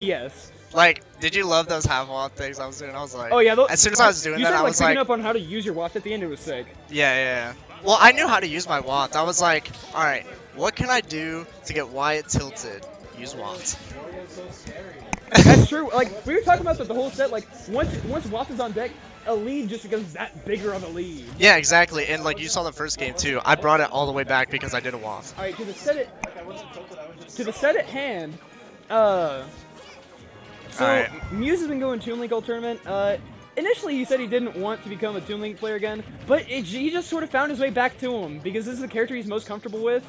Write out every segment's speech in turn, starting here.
Yes. Like, did you love those half wall things I was doing? I was like, Oh yeah. as soon as I was doing you that, I started was picking like, up on how to use your waft at the end. It was sick. yeah. Well, I knew how to use my waft. I was like, all right, what can I do to get Wyatt tilted? Use waft. That's true. Like we were talking about the whole set. Like once waft is on deck, a lead just becomes that bigger of a lead. Yeah, exactly. And like you saw the first game too, I brought it all the way back because I did a waft. All right, to the set at hand. So Alright. Muse has been going Toon Link all tournament. Initially he said he didn't want to become a Toon Link player again, but he just sort of found his way back to him because this is the character he's most comfortable with,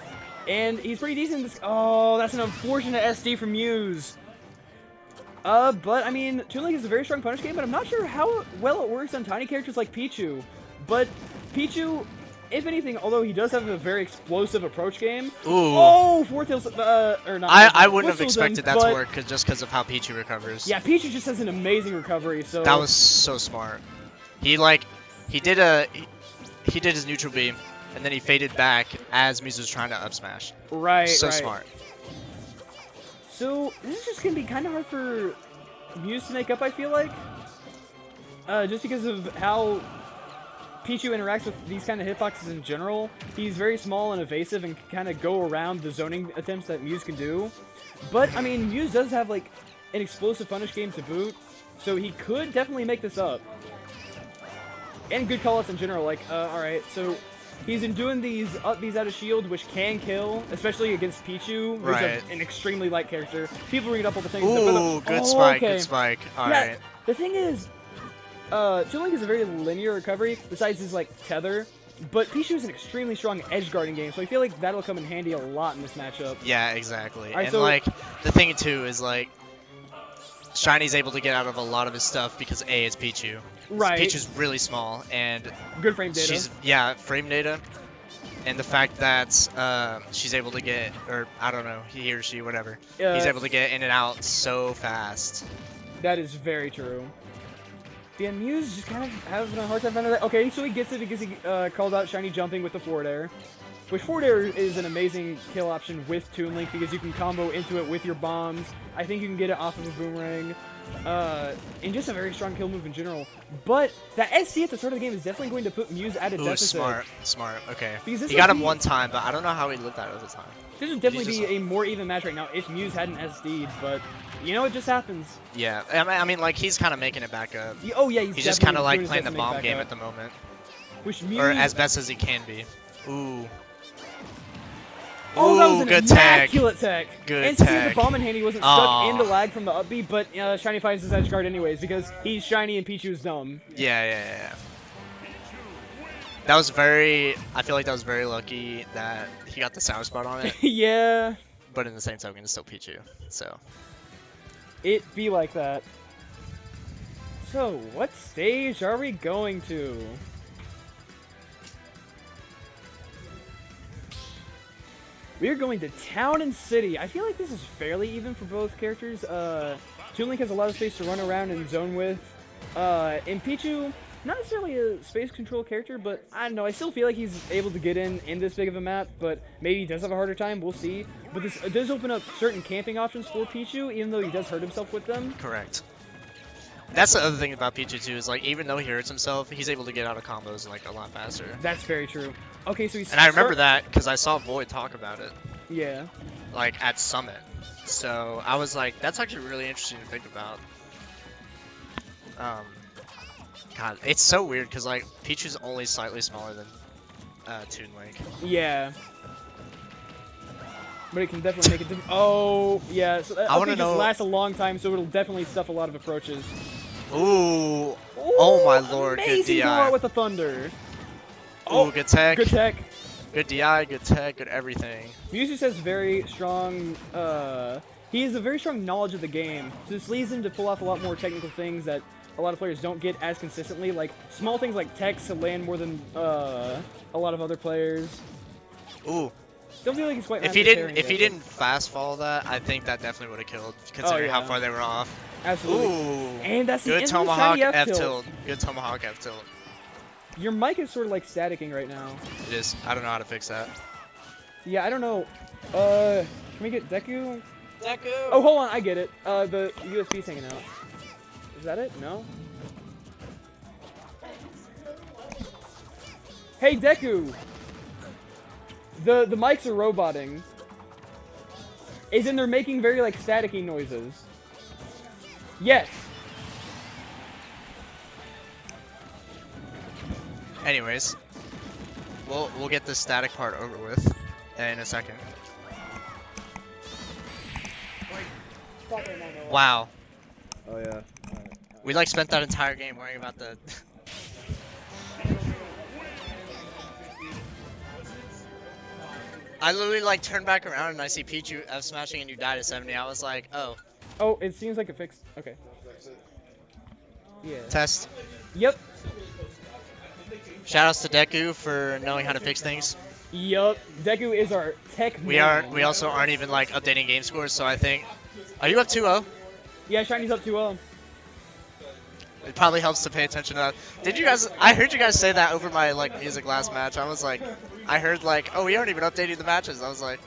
and he's pretty decent in this. Oh, that's an unfortunate SD from Muse. But I mean, Toon Link is a very strong punish game, but I'm not sure how well it works on tiny characters like Pichu. But Pichu, if anything, although he does have a very explosive approach game. Ooh. Oh, four tails, or not. I wouldn't have Whistles him, expected that but- to work just because of how Pichu recovers. Yeah, Pichu just has an amazing recovery. So That was so smart. He did his neutral beam, and then he faded back as Muse was trying to up smash. right. So right. smart. So this is just gonna be kind of hard for Muse to make up. I feel like, just because of how Pichu interacts with these kind of hitboxes in general. He's very small and evasive and can kind of go around the zoning attempts that Muse can do. But I mean, Muse does have like an explosive punish game to boot, so he could definitely make this up. And good callouts in general. Like, all right, so. He's been doing these up Bs out of shield, which can kill, especially against Pichu, who's Right. an extremely light character. People bring up all the things. Ooh, good oh, spike, okay. good spike. All Yeah, right. the thing is, Toon Link is a very linear recovery, besides his, like, tether. But Pichu is an extremely strong edge guarding game, so I feel like that'll come in handy a lot in this matchup. Yeah, exactly. Alright, and so- like the thing too is like Shiny's able to get out of a lot of his stuff because A, it's Pichu. Right. Pichu's really small and Good frame data. she's frame data. And the fact that she's able to get, or I don't know, he or she, whatever, he's able to get in and out so fast. That is very true. Yeah, Muse just kind of having a hard time finding that. Okay, so he gets it because he called out Shiny jumping with the forward air. Which forward air is an amazing kill option with Toon Link because you can combo into it with your bombs. I think you can get it off of a boomerang. And just a very strong kill move in general. But that SC at the start of the game is definitely going to put Muse at a Ooh, deficit. smart, okay. Because this He got would him be- one time, but I don't know how he lived that other time. This would definitely He's be just- a more even match right now if Muse hadn't SD'd, but you know, it just happens. Yeah, I mean, like, he's kind of making it back up. Oh yeah, He's just kind of like doing his playing the best to make bomb back game up. at the moment. Which Muse... Or as best as he can be. Ooh. Oh, that was Ooh, an good tag. immaculate tech. Good and to see the tag. bomb in hand, he wasn't stuck in the lag from the up B, but Shiny finds his edge guard anyways because he's Shiny and Pichu's dumb. Yeah. That was very, I feel like that was very lucky that he got the sound spot on it, Yeah, but in the same token, it's still Pichu, so. it be like that. So, what stage are we going to? We are going to Town and City. I feel like this is fairly even for both characters. Toon Link has a lot of space to run around and zone with. And Pichu, not necessarily a space control character, but I don't know. I still feel like he's able to get in this big of a map, but maybe he does have a harder time. We'll see. But this does open up certain camping options for Pichu, even though he does hurt himself with them. Correct. That's the other thing about Pichu too, is like, even though he hurts himself, he's able to get out of combos like a lot faster. That's very true. Okay, so he's... And I remember that because I saw Void talk about it, Yeah. like, at Summit. So I was like, that's actually really interesting to think about. God, it's so weird because like Pichu's only slightly smaller than Toon Link. Yeah. But it can definitely make it. Oh, yeah. So I wanna just know- lasts a long time, so it'll definitely stuff a lot of approaches. Ooh. Oh my lord, good amazing DI. go out with the thunder. Oh, good tech. Good tech. Good DI, good tech, good everything. Muse just has very strong. He has a very strong knowledge of the game, so this leads him to pull off a lot more technical things that a lot of players don't get as consistently. Like small things like techs to land more than a lot of other players. Ooh. Don't feel like he's quite. If he didn't fast fall that, I think that definitely would have killed, considering how yeah. far they were off. Absolutely. Ooh. And that's the Good end of the tomahawk shiny F F-tilt. tilt. Good tomahawk F tilt. Your mic is sort of like staticking right now. It is. I don't know how to fix that. Yeah, I don't know. Can we get Deku? Deku! Oh, hold on, I get it. The USB's hanging out. Is that it? No? Hey, Deku! The mics are roboting. Is in they're making very, like, staticky noises. Yes! Anyways, we'll get the static part over with in a second. Wow. Oh, yeah. We like spent that entire game worrying about the I literally like turned back around and I see Pichu F smashing and you died at 70. I was like, oh. Oh, it seems like it fixed. Okay. Yeah. Test. Yep. Shoutouts to Deku for knowing how to fix things. Yup. Deku is our tech We also aren't even like updating game scores, so I think. Are you up 2-0? Yeah, Shiny's up 2-0. It probably helps to pay attention to that. Did you guys? I heard you guys say that over my like music last match. I was like, I heard like, oh, we aren't even updating the matches. I was like,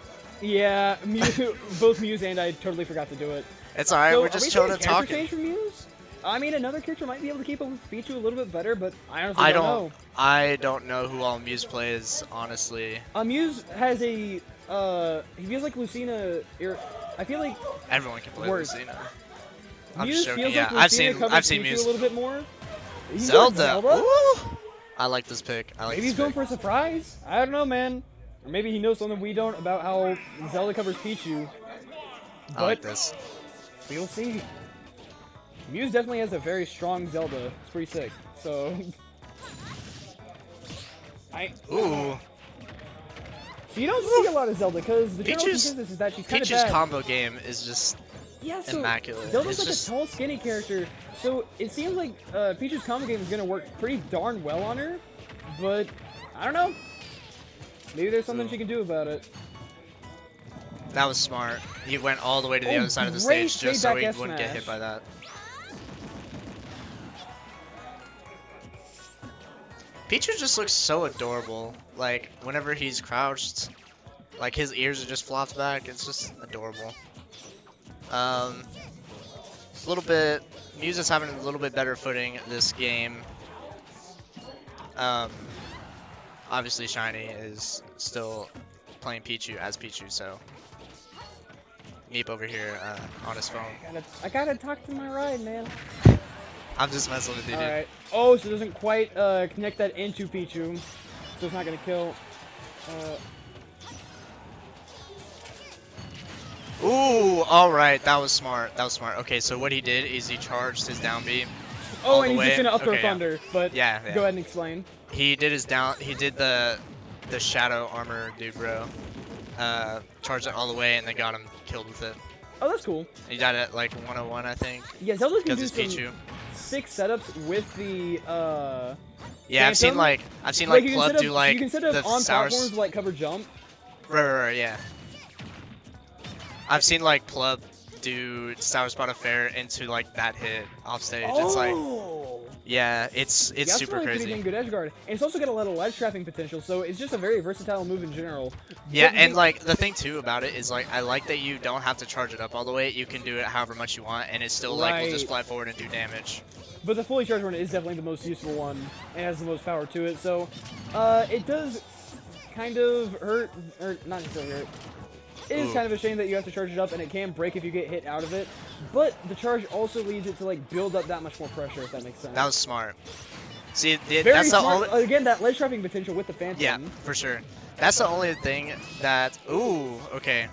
yeah, both Muse and I totally forgot to do it. It's alright. So, We're just chilling and talking. Change for Muse? I mean, another character might be able to keep up with Pichu a little bit better, but I honestly don't know. I don't know who all Muse plays, honestly. Muse has a he feels like Lucina. I feel like everyone can play Lucina. I'm Muse joking. feels Yeah, like I've seen Pichu Muse a little bit more. Zelda. Ooh. I like this pick. Maybe he's going for a surprise. I don't know, man. Or maybe he knows something we don't about how Zelda covers Pichu. I like this. We'll see. Muse definitely has a very strong Zelda. It's pretty sick. So Ooh. So you don't see a lot of Zelda because the general consensus is that she's kind of bad. Pichu's combo game is just immaculate. Zelda's like a tall, skinny character, so it seems like Pichu's combo game is gonna work pretty darn well on her. But I don't know. Maybe there's something she can do about it. That was smart. He went all the way to the other side of the stage just so he wouldn't get hit by that. Pichu just looks so adorable. Like, whenever he's crouched, like, his ears are just flopped back. It's just adorable. It's a little bit... Muse is having a little bit better footing this game. Obviously, Shiny is still playing Pichu as Pichu, so... Meep over here on his phone. I gotta talk to my ride, man. I'm just messing with you, dude. Alright. Oh, so it doesn't quite connect that into Pichu. So it's not gonna kill. Ooh, alright. That was smart. That was smart. Okay, so what he did is he charged his down B. Oh, and he's just gonna up throw Thunder. But yeah. Go ahead and explain. He did his down. He did the shadow armor dude, bro. Charged it all the way and they got him killed with it. Oh, that's cool. He died at like 101, I think. Yeah, Zelda can do some Pichu. sick setups with the yeah, Phantom. I've seen like Plub do like you can set up the on sour platforms like cover jump. Right, yeah. I've seen like Plub do Sour Spot Affair into like that hit off stage. Oh. It's like, yeah, it's super really crazy. Pretty good edge guard, and it's also got a lot of ledge trapping potential. So it's just a very versatile move in general. Yeah, and like the thing too about it is like I like that you don't have to charge it up all the way. You can do it however much you want, and it still like will just fly forward and do damage. But the fully charged one is definitely the most useful one, and has the most power to it. So it does kind of hurt, or not necessarily hurt. It is kind of a shame that you have to charge it up, and it can break if you get hit out of it. But the charge also leads it to like build up that much more pressure, if that makes sense. That was smart. See, Very that's smart. the only. Again, that ledge trapping potential with the Phantom. Yeah, for sure. That's the only thing that. Ooh, okay.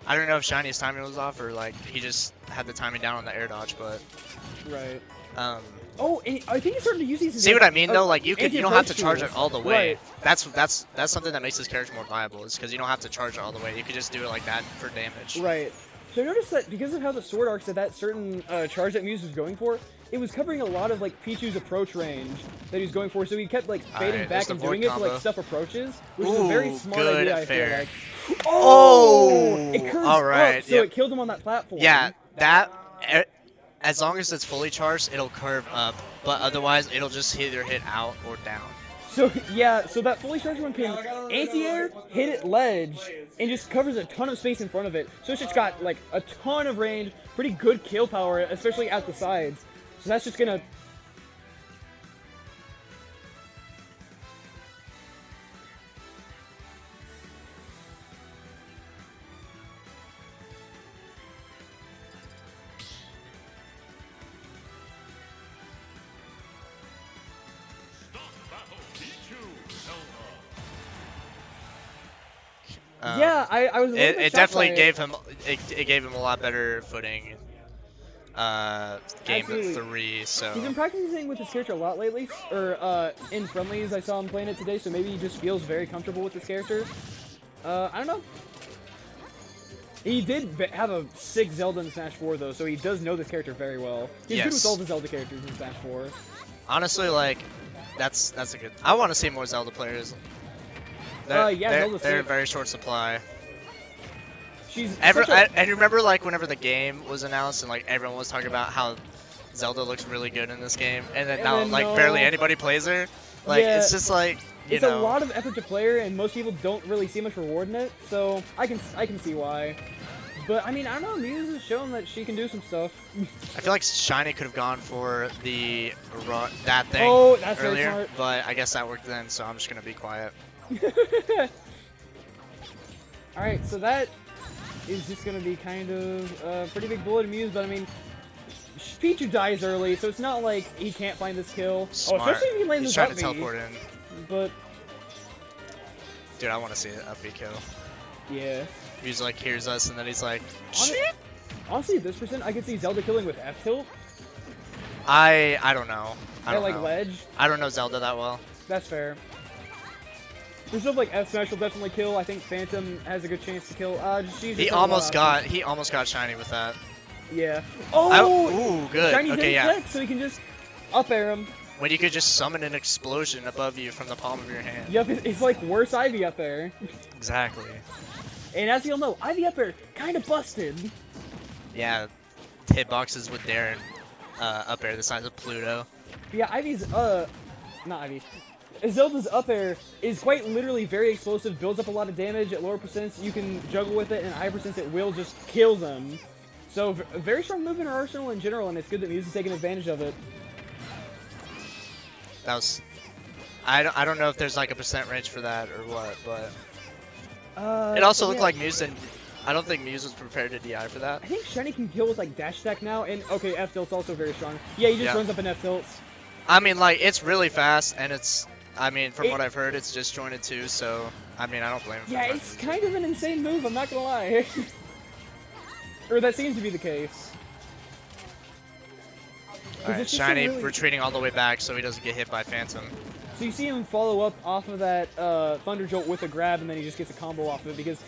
I don't know if Shiny's timing was off or like he just had the timing down on the air dodge, but. Right. Oh, and I think he's starting to use these. See what I mean though? Like you don't have to charge it all the way. Right. That's something that makes this character more viable. Is because you don't have to charge it all the way. You could just do it like that for damage. Right. So I noticed that because of how the sword arcs that certain charge that Muse was going for, it was covering a lot of like Pichu's approach range that he was going for. So he kept like fading back and doing it to like stuff approaches, which is a very smart idea. I feel like. Oh! It curves up, so it killed him on that platform. Yeah, that. As long as it's fully charged, it'll curve up, but otherwise it'll just either hit out or down. So yeah, so that fully charged one can anti-air, hit it ledge, and just covers a ton of space in front of it. So it's just got like a ton of range, pretty good kill power, especially at the sides. So that's just gonna. Yeah, I was. It definitely gave him it gave him a lot better footing. Game Absolutely. 3, so He's been practicing with his character a lot lately, or in friendlies. I saw him playing it today, so maybe he just feels very comfortable with this character. I don't know. He did have a sick Zelda in Smash 4 though, so he does know this character very well. He's good with all the Zelda characters in Smash 4. Honestly, like, that's a good. I want to see more Zelda players. Yeah, they're in very short supply. She's and you remember like whenever the game was announced and like everyone was talking about how Zelda looks really good in this game, and then now like barely anybody plays her. Like it's just like it's a lot of effort to play her, and most people don't really see much reward in it. So I can see why. But I mean, I don't know. Muse has shown that she can do some stuff. I feel like Shiny could have gone for that thing that's earlier, very smart. but I guess that worked then, so I'm just gonna be quiet. Alright, so that is just going to be kind of a pretty big blow to Muse, but I mean, Pichu dies early, so it's not like he can't find this kill. Smart. Oh, especially if he lands He's his trying up to teleport in. But... Dude, I want to see an up B kill. Yeah. Muse like hears us and then he's like, shit! Honestly, this percent, I could see Zelda killing with F-tilt. I don't know. I don't like know. ledge. I don't know Zelda that well. That's fair. There's stuff like F smash will definitely kill. I think Phantom has a good chance to kill. He almost got Shiny with that. Yeah. Oh! Ooh, good. Shiny okay, didn't yeah. check, so he can just up air him. When you could just summon an explosion above you from the palm of your hand. Yep, it's like worse Ivy up air. Exactly. And as you'll know, Ivy up air kind of busted. Yeah, hitboxes with Darren up air the size of Pluto. Yeah, Ivy's not Ivy. Zelda's up air is quite literally very explosive, builds up a lot of damage at lower percents. You can juggle with it, and higher percents it will just kill them. So a very strong move in her arsenal in general, and it's good that Muse is taking advantage of it. That was, I don't know if there's like a percent range for that or what, but it also looked like Muse and I don't think Muse was prepared to DI for that. I think Shiny can kill with like dash attack now, and okay, F tilt's also very strong. Yeah, he just runs up in F tilts. I mean, like it's really fast, and it's. I mean, from what I've heard, it's disjointed too, so, I mean, I don't blame him. Yeah, it's kind of an insane move, I'm not gonna lie. Or that seems to be the case. Alright, Shiny retreating all the way back so he doesn't get hit by Phantom. So you see him follow up off of that Thunder Jolt with a grab, and then he just gets a combo off of it, because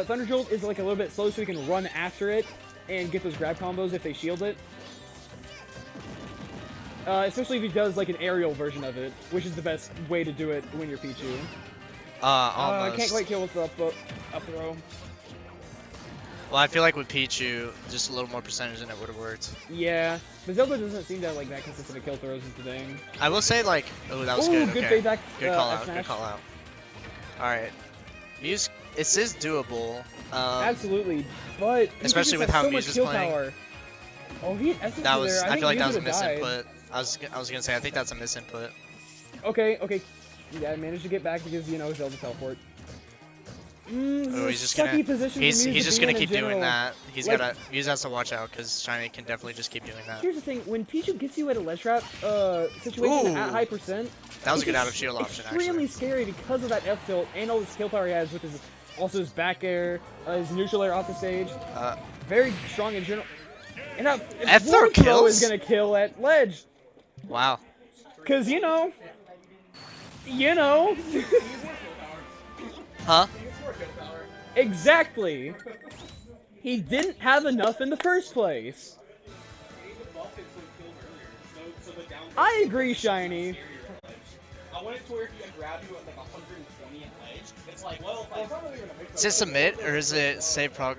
Thunder Jolt is like a little bit slow, so he can run after it and get those grab combos if they shield it. Especially if he does like an aerial version of it, which is the best way to do it when you're Pichu. Almost. Can't quite kill with the up throw. Well, I feel like with Pichu, just a little more percentage than it would have worked. Yeah, but Zelda doesn't seem to have like that consistent of kill throws is the thing. I will say like, oh, that was good. Good Fade back. Good call out. Good call out. All right, Muse, it is doable. Absolutely, but especially with how Muse is playing. Power. Oh, he had essence that was. there. I feel like that was a died. misinput. I was gonna say I think that's a misinput. Okay. Yeah, I managed to get back because Zelda teleport. He's just gonna. He's just gonna keep doing that. Muse has to watch out because Shiny can definitely just keep doing that. Here's the thing: when Pichu gets you at a ledge trap situation at high percent, that was a good out of shield option. Extremely scary because of that F tilt and all this kill power he has with his back air, his neutral air off the stage. Very strong in general. And now F throw is gonna kill at ledge. Wow. Cause you know. Huh? Exactly. He didn't have enough in the first place. I agree, Shiny. I want it to where if you grab you at like 120 at ledge, it's like, well, is it submit or is it save progress?